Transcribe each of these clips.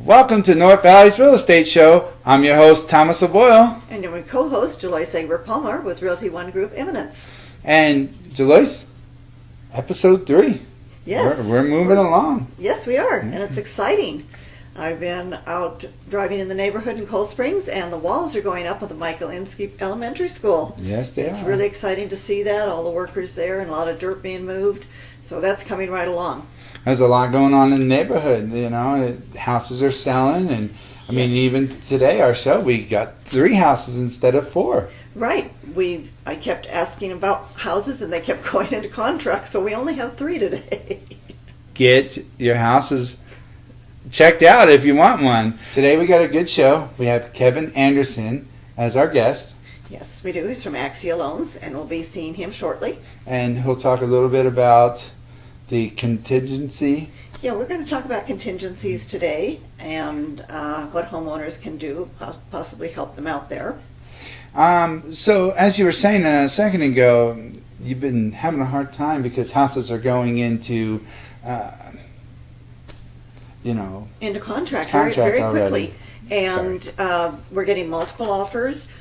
Welcome to North Valley's Real Estate Show. I'm your host, Thomas O'Boyle. And your co-host, Joyce Egbert-Palmer with Realty One Group Eminence. And Joyce, episode 3. Yes. We're moving along. Yes, we are. And it's exciting. I've been out driving in the neighborhood in Cold Springs, and the walls are going up at the Michael Inskeep Elementary School. Yes, they It's are. really exciting to see that, all the workers there, and a lot of dirt being moved. So that's coming right along. There's a lot going on in the neighborhood. You know, houses are selling, and I mean, even today, our show, we got 3 houses instead of 4. Right. I kept asking about houses, and they kept going into contract, so we only have 3 today. Get your houses checked out if you want one. Today we got a good show. We have Kevin Anderson as our guest, Yes, we do. He's from Axia Loans, and we'll be seeing him shortly. and he'll talk a little bit about the contingency. Yeah, we're going to talk about contingencies today and what homeowners can do, possibly help them out there. So as you were saying a second ago, you've been having a hard time because houses are going into, Into contract Contract very already. quickly. And we're getting multiple offers.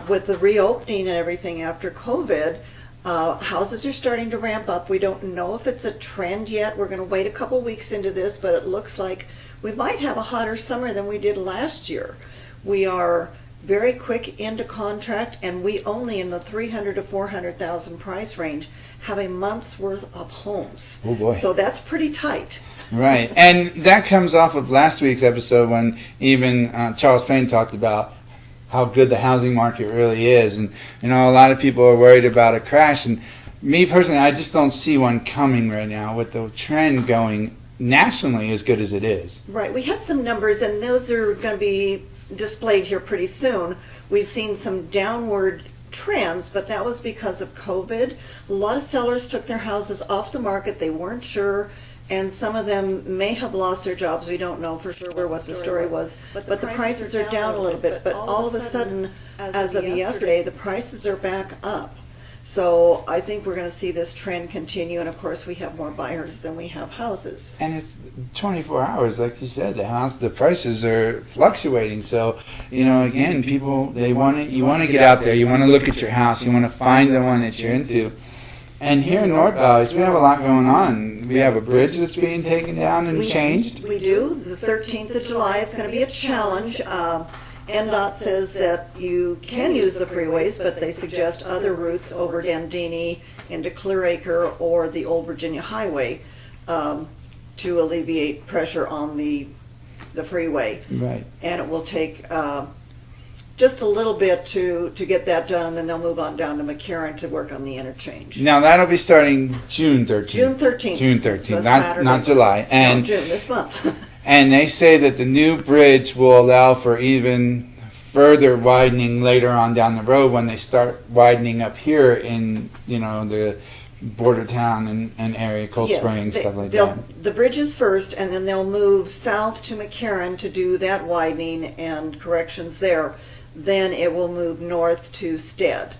With the reopening and everything after COVID, houses are starting to ramp up. We don't know if it's a trend yet. We're going to wait a couple weeks into this, but it looks like we might have a hotter summer than we did last year. We are very quick into contract, and we only in the 300 to 400,000 price range have a month's worth of homes. Oh boy. So that's pretty tight. Right, and that comes off of last week's episode when even Charles Payne talked about how good the housing market really is. And, you know, a lot of people are worried about a crash. And me personally, I just don't see one coming right now with the trend going nationally as good as it is. Right, we had some numbers, and those are going to be displayed here pretty soon. We've seen some downward trends, but that was because of COVID. A lot of sellers took their houses off the market. They weren't sure, and some of them may have lost their jobs. We don't know for sure what the story was, but the prices are down a little bit. But all of a sudden, as of yesterday, the prices are back up. So I think we're going to see this trend continue, and of course we have more buyers than we have houses. And it's 24 hours, like you said. The prices are fluctuating. So, you know, again, people you want to get out there. You want to look at your house. You want to find the one that you're into. And here in North Valleys, we have a lot going on. We have a bridge that's being taken down and changed. We do. The 13th of July is going to be a challenge. NDOT says that you can use the freeways, but they suggest other routes over Dandini into Clear Acre or the Old Virginia Highway to alleviate pressure on the freeway. Right. And it will take just a little bit to get that done, and then they'll move on down to McCarran to work on the interchange. Now, that'll be starting June 13th. June 13th. June It's a 13th, Saturday. not July. And No, June, this month. And they say that the new bridge will allow for even further widening later on down the road when they start widening up here in, you know, the border town and area, Cold Springs, stuff like that. The bridge is first, and then they'll move south to McCarran to do that widening and corrections there. Then it will move north to Stead.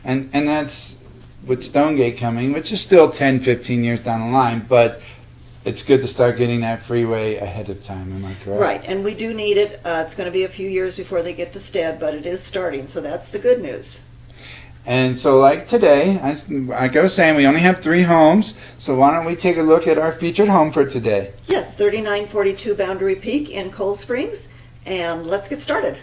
And that's with Stonegate coming, which is still 10, 15 years down the line, but it's good to start getting that freeway ahead of time, am I correct? Right, and we do need it. It's going to be a few years before they get to Stead, but it is starting, so that's the good news. And so like today, like I was saying, we only have 3 homes, so why don't we take a look at our featured home for today? Yes, 3942 Boundary Peak in Cold Springs, and let's get started.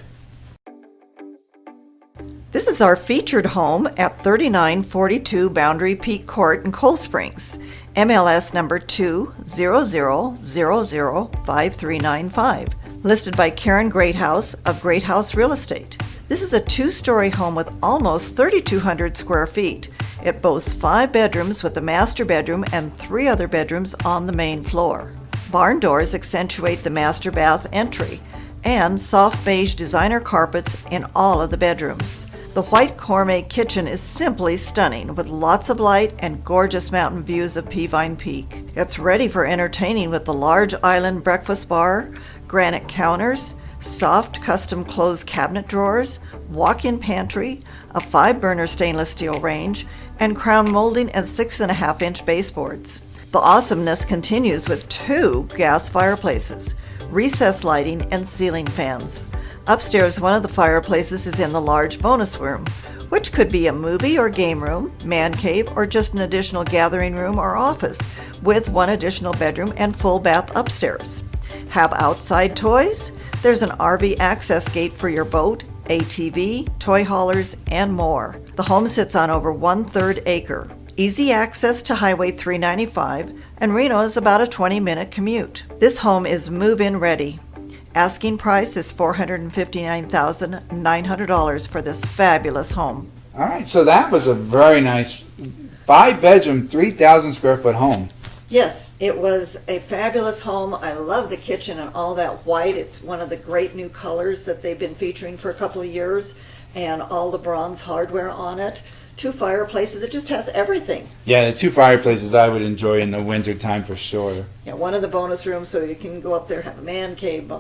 This is our featured home at 3942 Boundary Peak Court in Cold Springs. MLS number 200005395, listed by Karen Greathouse of Greathouse Real Estate. This is a 2-story home with almost 3,200 square feet. It boasts 5 bedrooms with a master bedroom and 3 other bedrooms on the main floor. Barn doors accentuate the master bath entry, and soft beige designer carpets in all of the bedrooms. The white gourmet kitchen is simply stunning, with lots of light and gorgeous mountain views of Peavine Peak. It's ready for entertaining with the large island breakfast bar, granite counters, soft custom closed cabinet drawers, walk-in pantry, a 5-burner stainless steel range, and crown molding and 6.5-inch baseboards. The awesomeness continues with 2 gas fireplaces. recessed lighting, and ceiling fans. Upstairs, one of the fireplaces is in the large bonus room, which could be a movie or game room, man cave, or just an additional gathering room or office, with one additional bedroom and full bath upstairs. Have outside toys? There's an RV access gate for your boat, ATV, toy haulers, and more. The home sits on over 1/3 acre. Easy access to Highway 395, and Reno is about a 20-minute commute. This home is move-in ready. Asking price is $459,900 for this fabulous home. All right, so that was a very nice 5-bedroom, 3,000 square foot home. Yes, it was a fabulous home. I love the kitchen and all that white. It's one of the great new colors that they've been featuring for a couple of years, and all the bronze hardware on it. 2 fireplaces. It just has everything. Yeah, the 2 fireplaces I would enjoy in the winter time for sure. Yeah, one of the bonus rooms, so you can go up there, have a man cave,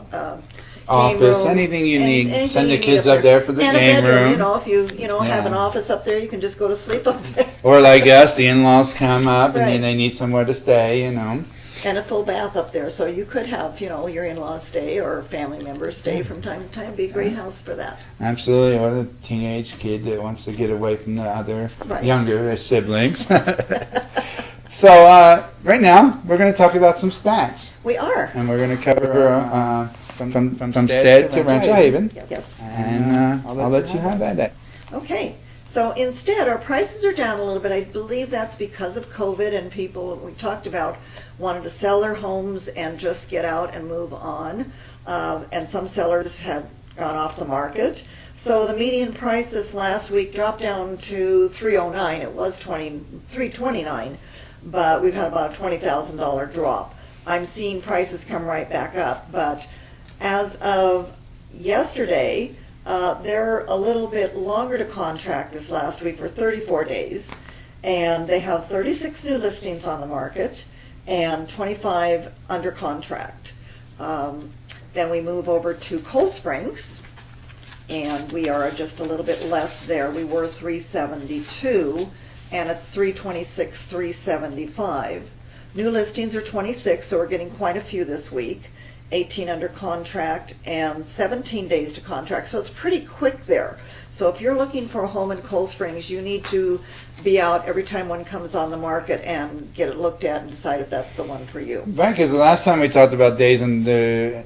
Office, game room, anything you need. anything Send the you need kids up there for the and game a bedroom, room. You know, if you have an Yeah. office up there, you can just go to sleep up there. Or like us, the in-laws come up Right. and they need somewhere to stay, you know. And a full bath up there, so you could have, your in-laws stay or family members stay from time to time. Be a great house for that. Absolutely, or the teenage kid that wants to get away from the other Right. younger siblings. So right now, we're going to talk about some stats. We are. And we're going to cover from Stead to Rancho Haven. Yes. And I'll let you have that. Okay, so instead, our prices are down a little bit. I believe that's because of COVID and people, we talked about, wanted to sell their homes and just get out and move on. And some sellers have gone off the market. So the median price this last week dropped down to $309. It was $329, but we've had about a $20,000 drop. I'm seeing prices come right back up, but as of yesterday, they're a little bit longer to contract this last week for 34 days, and they have 36 new listings on the market and 25 under contract. Then we move over to Cold Springs, and we are just a little bit less there. We were 372, and it's 326, 375. New listings are 26, so we're getting quite a few this week. 18 under contract and 17 days to contract, so it's pretty quick there. So if you're looking for a home in Cold Springs, you need to be out every time one comes on the market and get it looked at and decide if that's the one for you. Right, because the last time we talked about days on the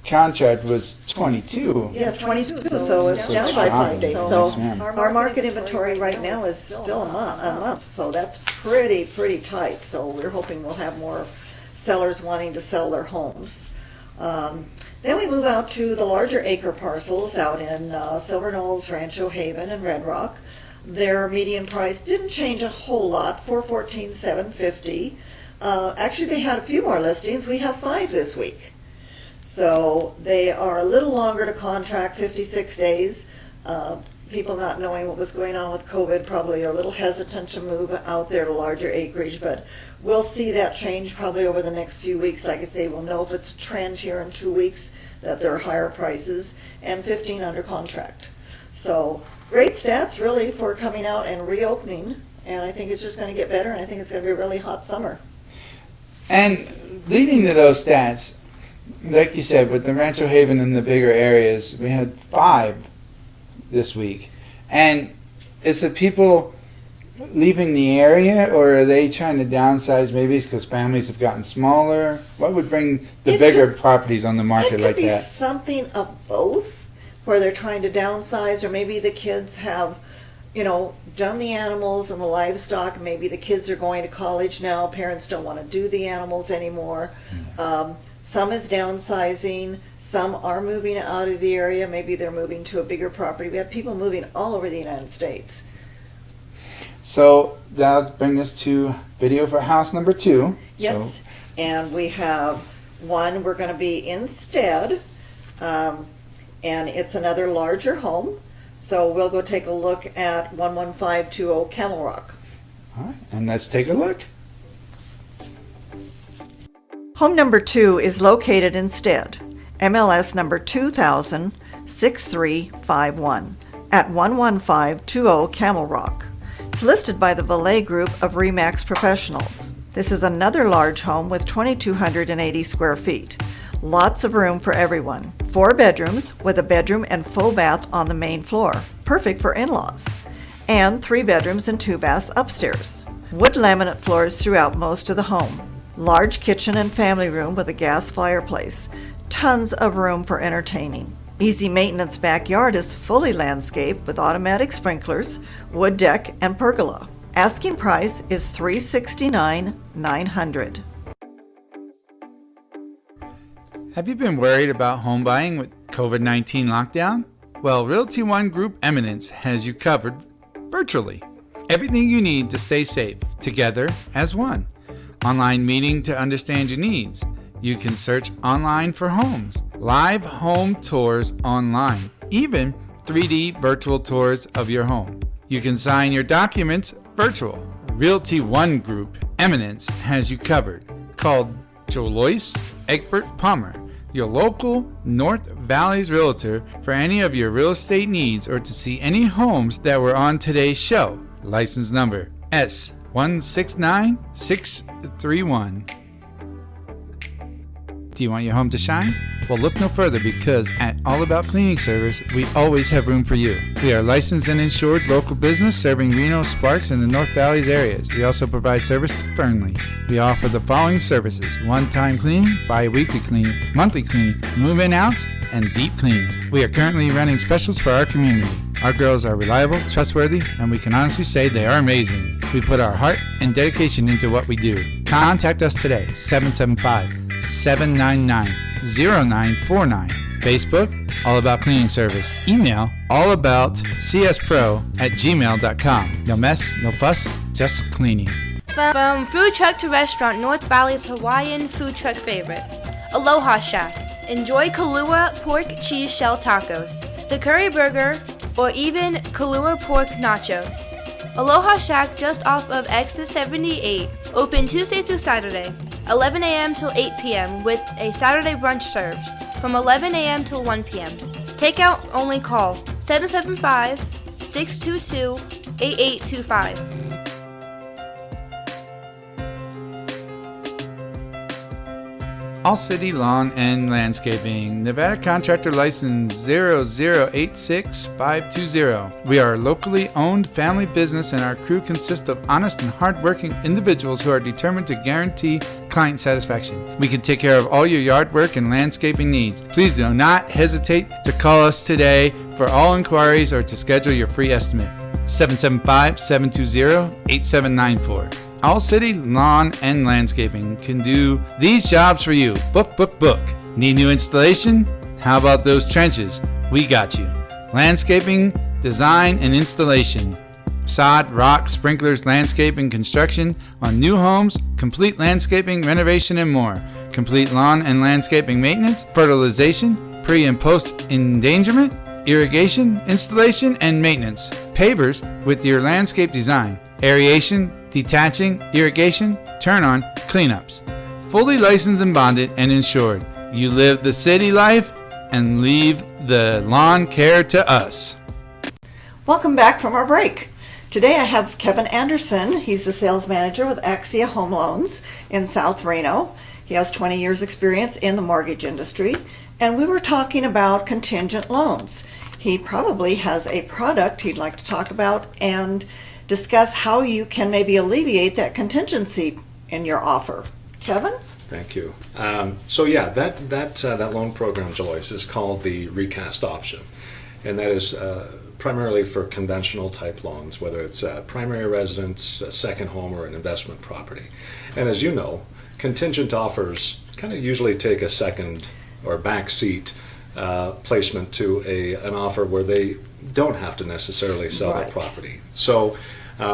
contract was 22. Yes, 22, so it's down by 5 days. So our market inventory right now is still a month, so that's pretty tight. So we're hoping we'll have more sellers wanting to sell their homes. Then we move out to the larger acre parcels out in Silver Knolls, Rancho Haven, and Red Rock. Their median price didn't change a whole lot, $414,750. Actually, they had a few more listings. We have 5 this week. So they are a little longer to contract, 56 days. People not knowing what was going on with COVID probably are a little hesitant to move out there to larger acreage, but we'll see that change probably over the next few weeks. Like I say, we'll know if it's a trend here in 2 weeks that there are higher prices, and 15 under contract. So great stats really for coming out and reopening, and I think it's just going to get better, and I think it's going to be a really hot summer. And leading to those stats, like you said, with the Rancho Haven and the bigger areas, we had 5 this week. And is it people leaving the area, or are they trying to downsize? Maybe it's because families have gotten smaller. What would bring the bigger properties on the market like It could be that? something of both, where they're trying to downsize, or maybe the kids have, done the animals and the livestock. Maybe the kids are going to college now. Parents don't want to do the animals anymore. Some is downsizing. Some are moving out of the area. Maybe they're moving to a bigger property. We have people moving all over the United States. So that'll bring us to video for house number 2. Yes, and we have one we're going to be instead, and it's another larger home. So we'll go take a look at 11520 Camel Rock. All right, and let's take a look. Home number 2 is located instead, MLS number 2000-6351 at 11520 Camel Rock. It's listed by the Valet Group of RE/MAX Professionals. This is another large home with 2,280 square feet. Lots of room for everyone. 4 bedrooms with a bedroom and full bath on the main floor, perfect for in-laws. And 3 bedrooms and 2 baths upstairs. Wood laminate floors throughout most of the home. Large kitchen and family room with a gas fireplace. Tons of room for entertaining. Easy maintenance backyard is fully landscaped with automatic sprinklers, wood deck, and pergola. Asking price is $369,900. Have you been worried about home buying with COVID-19 lockdown? Well, Realty One Group Eminence has you covered virtually. Everything you need to stay safe, together as one. Online meeting to understand your needs. You can search online for homes. Live home tours online. Even 3D virtual tours of your home. You can sign your documents virtual. Realty One Group Eminence has you covered. Call Jolois Egbert Palmer, your local North Valleys realtor, for any of your real estate needs or to see any homes that were on today's show. License number S169631. Do you want your home to shine? Well, look no further, because at All About Cleaning Service, we always have room for you. We are licensed and insured local business serving Reno, Sparks, and the North Valleys areas. We also provide service to Fernley. We offer the following services: one-time cleaning, bi-weekly cleaning, monthly cleaning, move-in outs, and deep cleans. We are currently running specials for our community. Our girls are reliable, trustworthy, and we can honestly say they are amazing. We put our heart and dedication into what we do. Contact us today, 775-799-0949. Facebook, All About Cleaning Service. Email, allaboutcspro@gmail.com. No mess, no fuss, just cleaning. From food truck to restaurant, North Valley's Hawaiian food truck favorite, Aloha Shack. Enjoy Kahlua pork cheese shell tacos, the curry burger, or even Kahlua pork nachos. Aloha Shack, just off of Exit 78, open Tuesday through Saturday, 11 a.m. till 8 p.m. with a Saturday brunch served from 11 a.m. till 1 p.m. Takeout only. Call 775-622-8825. All City Lawn and Landscaping, Nevada Contractor License 0086520. We are a locally owned family business, and our crew consists of honest and hardworking individuals who are determined to guarantee client satisfaction. We can take care of all your yard work and landscaping needs. Please do not hesitate to call us today for all inquiries or to schedule your free estimate. 775-720-8794. All City Lawn and Landscaping can do these jobs for you. Book. Need new installation? How about those trenches? We got you. Landscaping, design, and installation. Sod, rock, sprinklers, landscaping, construction on new homes, complete landscaping, renovation, and more. Complete lawn and landscaping maintenance, fertilization, pre- and post-endangerment, irrigation, installation, and maintenance. Pavers with your landscape design. Aeration, detaching, irrigation, turn-on, cleanups. Fully licensed and bonded and insured. You live the city life and leave the lawn care to us. Welcome back from our break. Today I have Kevin Anderson. He's the sales manager with Axia Home Loans in South Reno. He has 20 years experience in the mortgage industry, and we were talking about contingent loans. He probably has a product he'd like to talk about and discuss how you can maybe alleviate that contingency in your offer. Kevin? Thank you. That loan program, Joyce, is called the recast option, and that is primarily for conventional type loans, whether it's a primary residence, a second home, or an investment property. And as you know, contingent offers kind of usually take a second or back seat placement to an offer where they don't have to necessarily sell the property. So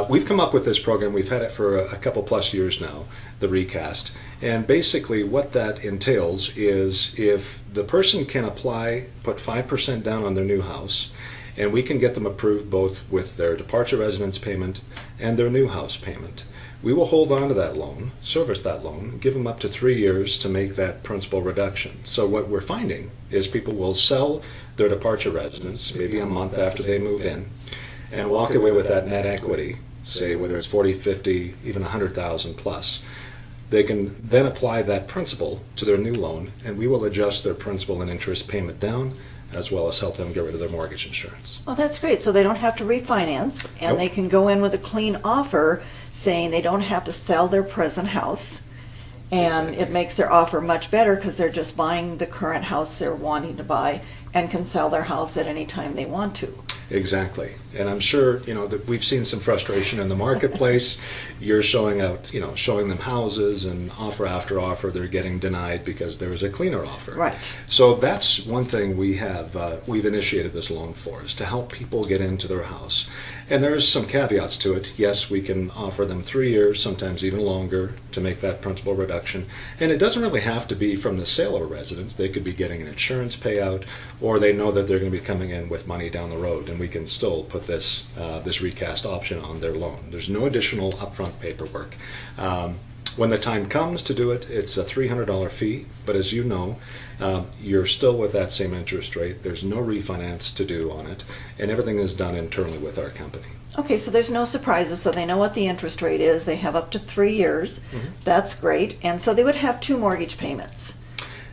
we've come up with this program. We've had it for a couple plus years now, the recast. And basically what that entails is if the person can apply, put 5% down on their new house, and we can get them approved both with their departure residence payment and their new house payment, we will hold on to that loan, service that loan, give them up to 3 years to make that principal reduction. So what we're finding is people will sell their departure residence maybe a month after they move in and walk away with that net equity, say whether it's 40, 50, even 100,000 plus. They can then apply that principal to their new loan, and we will adjust their principal and interest payment down, as well as help them get rid of their mortgage insurance. Well, that's great. So they don't have to refinance, and Nope. they can go in with a clean offer saying they don't have to sell their present house. And Exactly. it makes their offer much better because they're just buying the current house they're wanting to buy and can sell their house at any time they want to. Exactly. And I'm sure, that we've seen some frustration in the marketplace. You're showing out, showing them houses, and offer after offer, they're getting denied because there is a cleaner offer. Right. So that's one thing we've initiated this loan for, is to help people get into their house. And there's some caveats to it. Yes, we can offer them 3 years, sometimes even longer, to make that principal reduction. And it doesn't really have to be from the sale of a residence. They could be getting an insurance payout, or they know that they're going to be coming in with money down the road, and we can still put this recast option on their loan. There's no additional upfront paperwork. When the time comes to do it, it's a $300 fee, but as you know, you're still with that same interest rate. There's no refinance to do on it, and everything is done internally with our company. Okay, so there's no surprises, so they know what the interest rate is. They have up to 3 years. That's great. And so they would have 2 mortgage payments.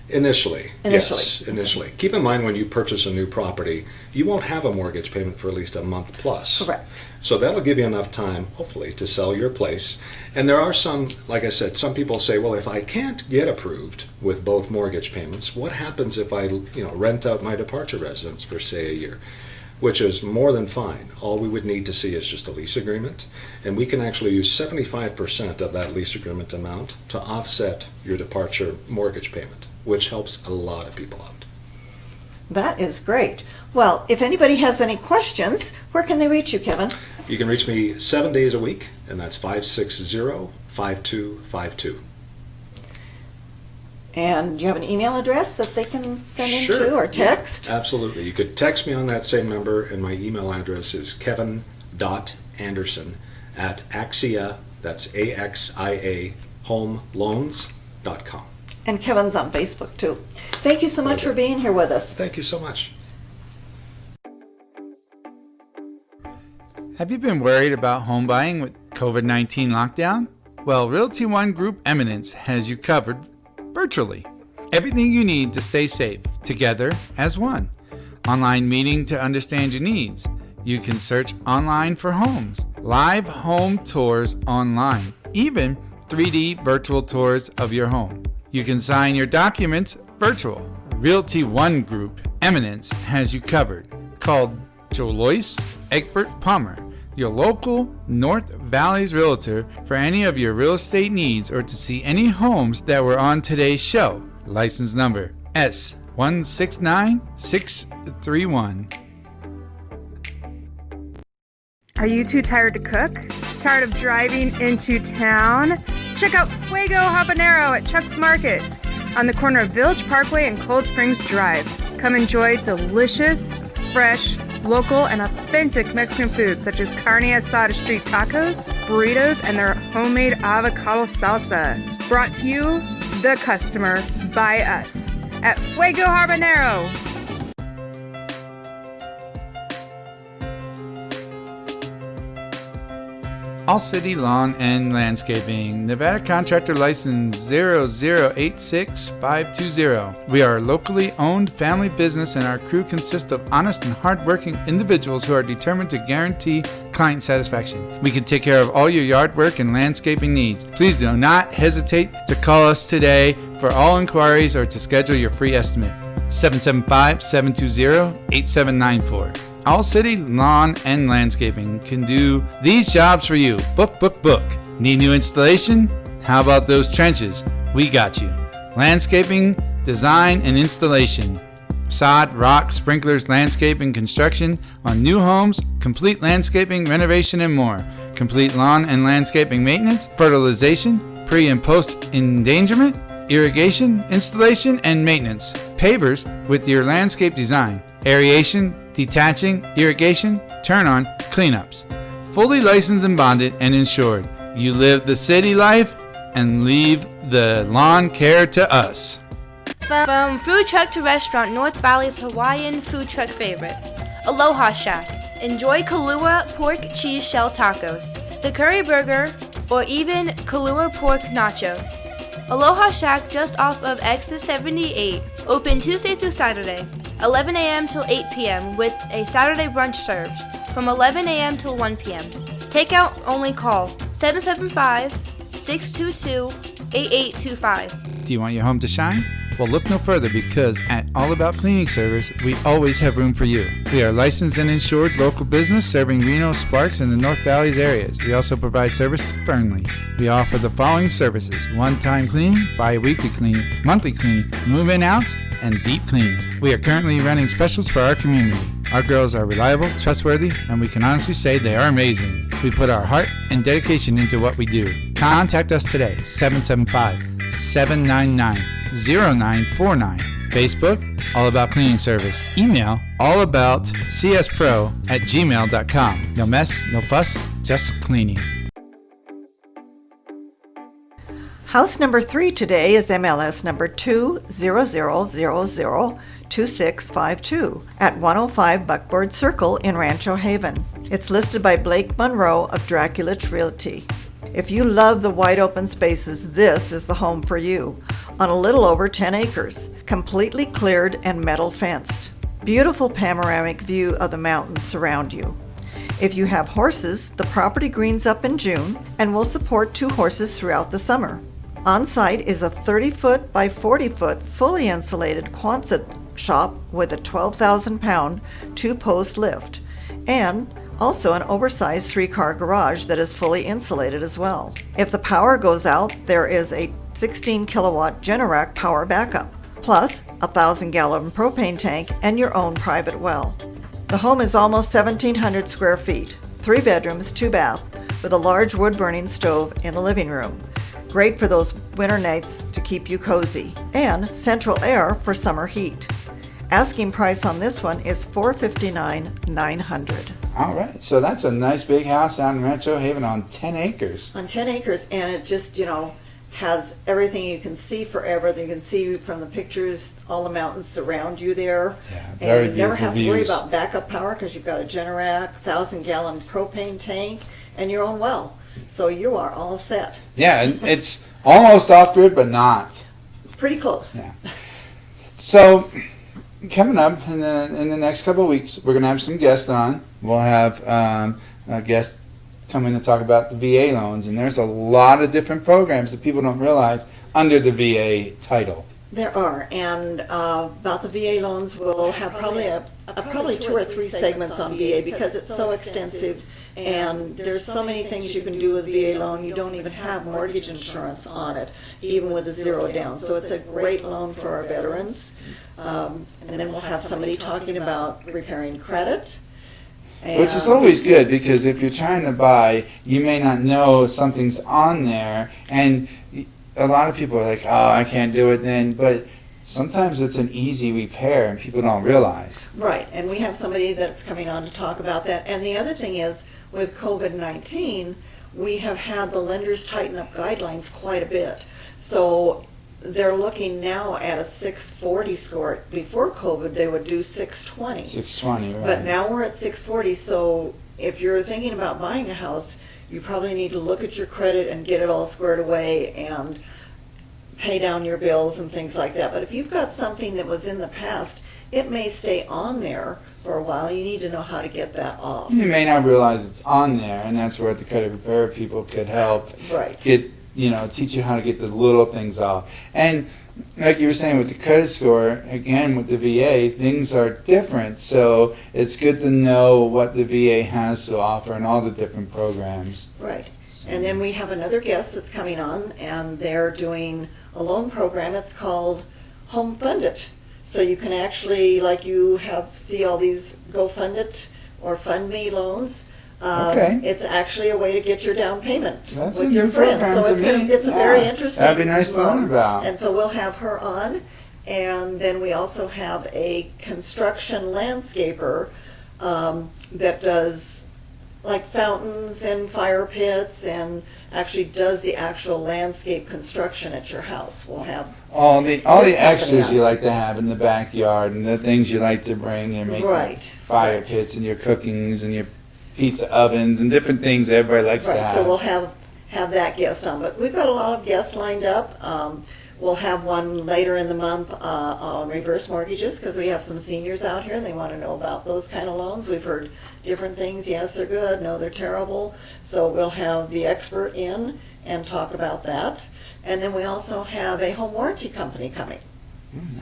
Initially, Initially. yes, initially. Keep in mind, when you purchase a new property, you won't have a mortgage payment for at least a month plus. Correct. So that'll give you enough time, hopefully, to sell your place. And there are some, like I said, some people say, well, if I can't get approved with both mortgage payments, what happens if I, rent out my departure residence for, say, a year? Which is more than fine. All we would need to see is just a lease agreement, and we can actually use 75% of that lease agreement amount to offset your departure mortgage payment, which helps a lot of people out. That is great. Well, if anybody has any questions, where can they reach you, Kevin? You can reach me 7 days a week, and that's 560-5252. And do you have an email address that they can send Sure. into, or text? Yeah, absolutely. You could text me on that same number, and my email address is kevin.anderson@axia, that's AXIA, homeloans.com. And Kevin's on Facebook, too. Thank you so much Okay. for being here with us. Thank you so much. Have you been worried about home buying with COVID-19 lockdown? Well, Realty One Group Eminence has you covered virtually. Everything you need to stay safe, together as one. Online meeting to understand your needs. You can search online for homes, live home tours online, even 3D virtual tours of your home. You can sign your documents virtual. Realty One Group Eminence has you covered. Call Jolois Egbert Palmer, your local North Valleys realtor, for any of your real estate needs or to see any homes that were on today's show. License number S169631. Are you too tired to cook? Tired of driving into town? Check out Fuego Habanero at Chuck's Market on the corner of Village Parkway and Cold Springs Drive. Come enjoy delicious, fresh, local, and authentic Mexican food such as carne asada street tacos, burritos, and their homemade avocado salsa. Brought to you, the customer, by us at Fuego Habanero. All City Lawn and Landscaping, Nevada Contractor License 0086520. We are a locally owned family business, and our crew consists of honest and hardworking individuals who are determined to guarantee client satisfaction. We can take care of all your yard work and landscaping needs. Please do not hesitate to call us today for all inquiries or to schedule your free estimate. 775-720-8794. All City Lawn and Landscaping can do these jobs for you. Book. Need new installation? How about those trenches? We got you. Landscaping, design, and installation. Sod, rock, sprinklers, landscaping, construction on new homes, complete landscaping, renovation, and more. Complete lawn and landscaping maintenance, fertilization, pre- and post-endangerment, irrigation, installation, and maintenance. Pavers with your landscape design. Aeration, detaching, irrigation, turn-on, cleanups. Fully licensed and bonded and insured. You live the city life and leave the lawn care to us. From food truck to restaurant, North Valley's Hawaiian food truck favorite. Aloha Shack. Enjoy Kahlua pork cheese shell tacos. The Curry Burger or even Kahlua pork nachos. Aloha Shack just off of Exit 78, open Tuesday through Saturday, 11 a.m. till 8 p.m. with a Saturday brunch served from 11 a.m. till 1 p.m. Takeout only, call 775-622-8825. Do you want your home to shine? Well, look no further, because at All About Cleaning Service, we always have room for you. We are licensed and insured local business serving Reno, Sparks, and the North Valleys areas. We also provide service to Fernley. We offer the following services: one-time cleaning, bi-weekly cleaning, monthly cleaning, move-in outs, and deep cleans. We are currently running specials for our community. Our girls are reliable, trustworthy, and we can honestly say they are amazing. We put our heart and dedication into what we do. Contact us today, 775-799-0949. Facebook, All About Cleaning Service. Email, allaboutcspro@gmail.com. No mess, no fuss, just cleaning. House number 3 today is MLS number 200002652 at 105 Buckboard Circle in Rancho Haven. It's listed by Blake Monroe of Draculich Realty. If you love the wide open spaces, this is the home for you. On a little over 10 acres, completely cleared and metal fenced. Beautiful panoramic view of the mountains surround you. If you have horses, the property greens up in June and will support 2 horses throughout the summer. On site is a 30-foot by 40-foot fully insulated Quonset shop with a 12,000-pound 2-post lift, and also an oversized 3-car garage that is fully insulated as well. If the power goes out, there is a 16-kilowatt Generac power backup, plus a 1,000-gallon propane tank and your own private well. The home is almost 1,700 square feet, 3 bedrooms, 2 bath, with a large wood-burning stove in the living room. Great for those winter nights to keep you cozy, and central air for summer heat. Asking price on this one is $459,900. All right, so that's a nice big house out in Rancho Haven on 10 acres. On 10 acres, and it just, has everything you can see forever. You can see from the pictures all the mountains surround you there. Yeah, very and you never have beautiful to worry views. about backup power because you've got a Generac, 1,000-gallon propane tank, and your own well. So you are all set. Yeah, and it's almost off-grid, but not. Pretty close. Yeah. So, coming up in the next couple of weeks, we're going to have some guests on. We'll have a guest come in to talk about the VA loans, and there's a lot of different programs that people don't realize under the VA title. There are, and about the VA loans, we'll have probably 2 or 3 segments on VA because it's so extensive, and there's so many things you can do with VA loan. You don't even have mortgage insurance on it, even with a 0 down. So it's a great loan for our veterans. And then we'll have somebody talking about repairing credit. Which is always good, because if you're trying to buy, you may not know something's on there, and a lot of people are like, oh, I can't do it then, but sometimes it's an easy repair and people don't realize. Right, and we have somebody that's coming on to talk about that. And the other thing is, with COVID-19, we have had the lenders tighten up guidelines quite a bit. So they're looking now at a 640 score. Before COVID, they would do 620. 620, right. But now we're at 640, so if you're thinking about buying a house, you probably need to look at your credit and get it all squared away and pay down your bills and things like that. But if you've got something that was in the past, it may stay on there for a while. You need to know how to get that off. You may not realize it's on there, and that's where the credit repair people could help Right. teach you how to get the little things off. And like you were saying with the credit score, again with the VA, things are different. So it's good to know what the VA has to offer and all the different programs. Right. And then we have another guest that's coming on, and they're doing a loan program. It's called Home Fund It. So you can actually, like you see all these Go Fund It or Fund Me loans. Okay. It's actually a way to get your down payment That's with a your new friends. program So to it's me. it's a very interesting. That'd be nice to learn about. And so we'll have her on, and then we also have a construction landscaper that does like fountains and fire pits, and actually does the actual landscape construction at your house. We'll have All the company extras on. you like to have in the backyard, and the things you like to bring and make Right. fire Right. pits and your cookings and your pizza ovens and different things everybody likes to Right, have. so we'll have have that guest on. But we've got a lot of guests lined up. We'll have one later in the month on reverse mortgages because we have some seniors out here and they want to know about those kind of loans. We've heard different things. Yes, they're good. No, they're terrible. So we'll have the expert in and talk about that. And then we also have a home warranty company coming.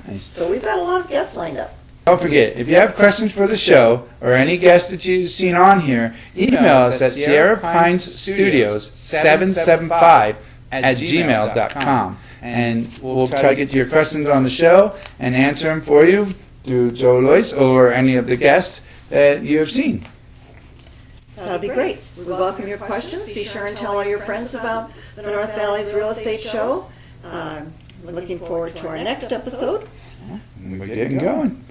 Nice. So we've got a lot of guests lined up. Don't forget, if you have questions for the show or any guests that you've seen on here, email us at sierrapinesstudios775@gmail.com. And we'll try to get to your questions on the show and answer them for you through Joe Lois or any of the guests that you have seen. That'll be great. We welcome your questions. Be sure and tell all your friends about the North Valley's Real Estate Show. We're looking forward to our next episode. We're getting going.